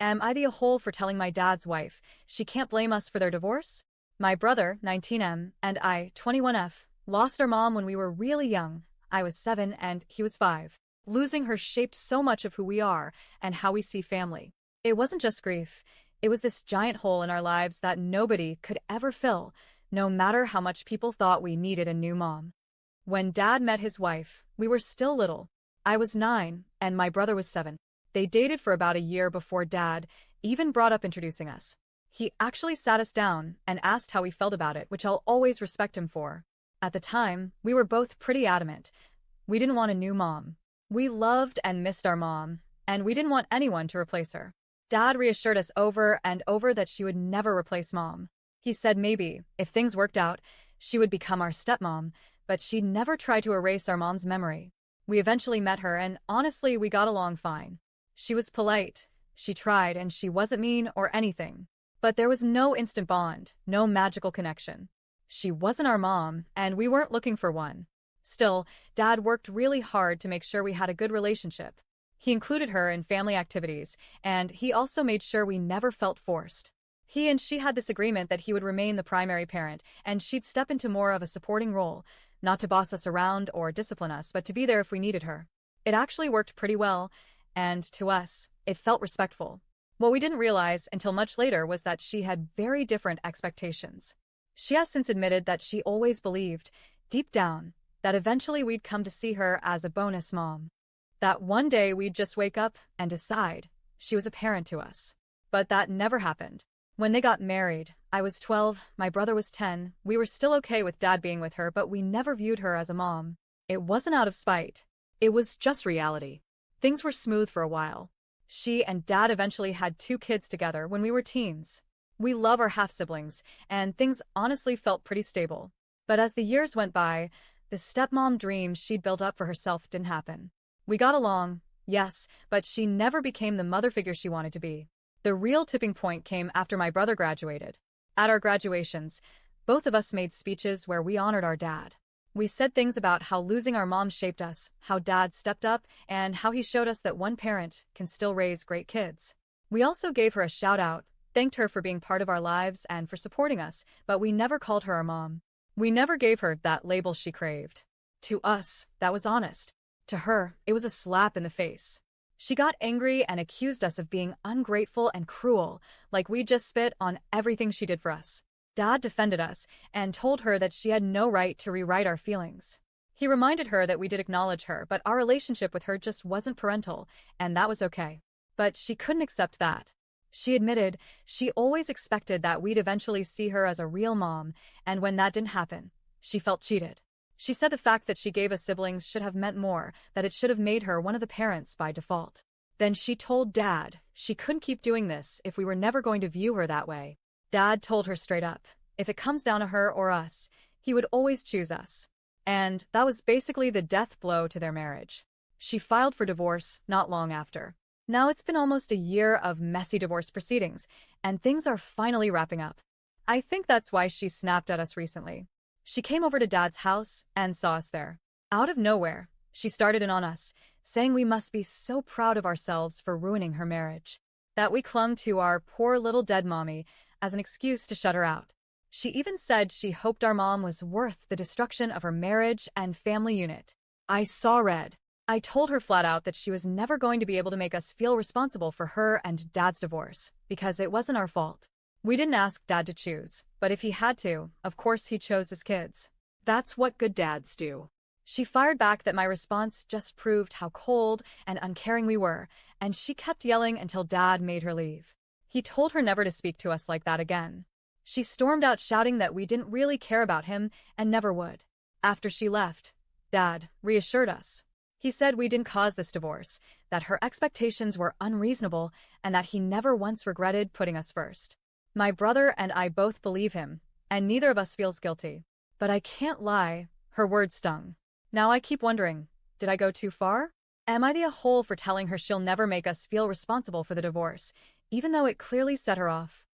Am I the a-hole for telling my dad's wife she can't blame us for their divorce? My brother, 19M, and I, 21F, lost our mom when we were really young. I was 7 and he was 5. Losing her shaped so much of who we are and how we see family. It wasn't just grief. It was this giant hole in our lives that nobody could ever fill, no matter how much people thought we needed a new mom. When Dad met his wife, we were still little. I was 9, and my brother was 7. They dated for about a year before Dad even brought up introducing us. He actually sat us down and asked how we felt about it, which I'll always respect him for. At the time, we were both pretty adamant. We didn't want a new mom. We loved and missed our mom, and we didn't want anyone to replace her. Dad reassured us over and over that she would never replace Mom. He said maybe, if things worked out, she would become our stepmom, but she'd never try to erase our mom's memory. We eventually met her, and honestly, we got along fine. She was polite, she tried, and she wasn't mean or anything. But there was no instant bond, no magical connection. She wasn't our mom, and we weren't looking for one. Still, Dad worked really hard to make sure we had a good relationship. He included her in family activities, and he also made sure we never felt forced. He and she had this agreement that he would remain the primary parent, and she'd step into more of a supporting role, not to boss us around or discipline us, but to be there if we needed her. It actually worked pretty well, and to us, it felt respectful. What we didn't realize until much later was that she had very different expectations. She has since admitted that she always believed, deep down, that eventually we'd come to see her as a bonus mom. That one day we'd just wake up and decide she was a parent to us. But that never happened. When they got married, I was 12, my brother was 10, we were still okay with Dad being with her, but we never viewed her as a mom. It wasn't out of spite. It was just reality. Things were smooth for a while. She and Dad eventually had 2 kids together when we were teens. We love our half-siblings, and things honestly felt pretty stable. But as the years went by, the stepmom dream she'd built up for herself didn't happen. We got along, yes, but she never became the mother figure she wanted to be. The real tipping point came after my brother graduated. At our graduations, both of us made speeches where we honored our dad. We said things about how losing our mom shaped us, how Dad stepped up, and how he showed us that one parent can still raise great kids. We also gave her a shout-out, thanked her for being part of our lives and for supporting us, but we never called her our mom. We never gave her that label she craved. To us, that was honest. To her, it was a slap in the face. She got angry and accused us of being ungrateful and cruel, like we'd just spit on everything she did for us. Dad defended us and told her that she had no right to rewrite our feelings. He reminded her that we did acknowledge her, but our relationship with her just wasn't parental, and that was okay. But she couldn't accept that. She admitted she always expected that we'd eventually see her as a real mom, and when that didn't happen, she felt cheated. She said the fact that she gave us siblings should have meant more, that it should have made her one of the parents by default. Then she told Dad she couldn't keep doing this if we were never going to view her that way. Dad told her straight up, if it comes down to her or us, he would always choose us. And that was basically the death blow to their marriage. She filed for divorce not long after. Now it's been almost a year of messy divorce proceedings, and things are finally wrapping up. I think that's why she snapped at us recently. She came over to Dad's house and saw us there. Out of nowhere, she started in on us, saying we must be so proud of ourselves for ruining her marriage. That we clung to our poor little dead mommy as an excuse to shut her out. She even said she hoped our mom was worth the destruction of her marriage and family unit. I saw red. I told her flat out that she was never going to be able to make us feel responsible for her and Dad's divorce, because it wasn't our fault. We didn't ask Dad to choose, but if he had to, of course he chose his kids. That's what good dads do. She fired back that my response just proved how cold and uncaring we were, and she kept yelling until Dad made her leave. He told her never to speak to us like that again. She stormed out shouting that we didn't really care about him and never would. After she left, Dad reassured us. He said we didn't cause this divorce, that her expectations were unreasonable, and that he never once regretted putting us first. My brother and I both believe him, and neither of us feels guilty. But I can't lie, her words stung. Now I keep wondering, did I go too far? Am I the a-hole for telling her she'll never make us feel responsible for the divorce, even though it clearly set her off?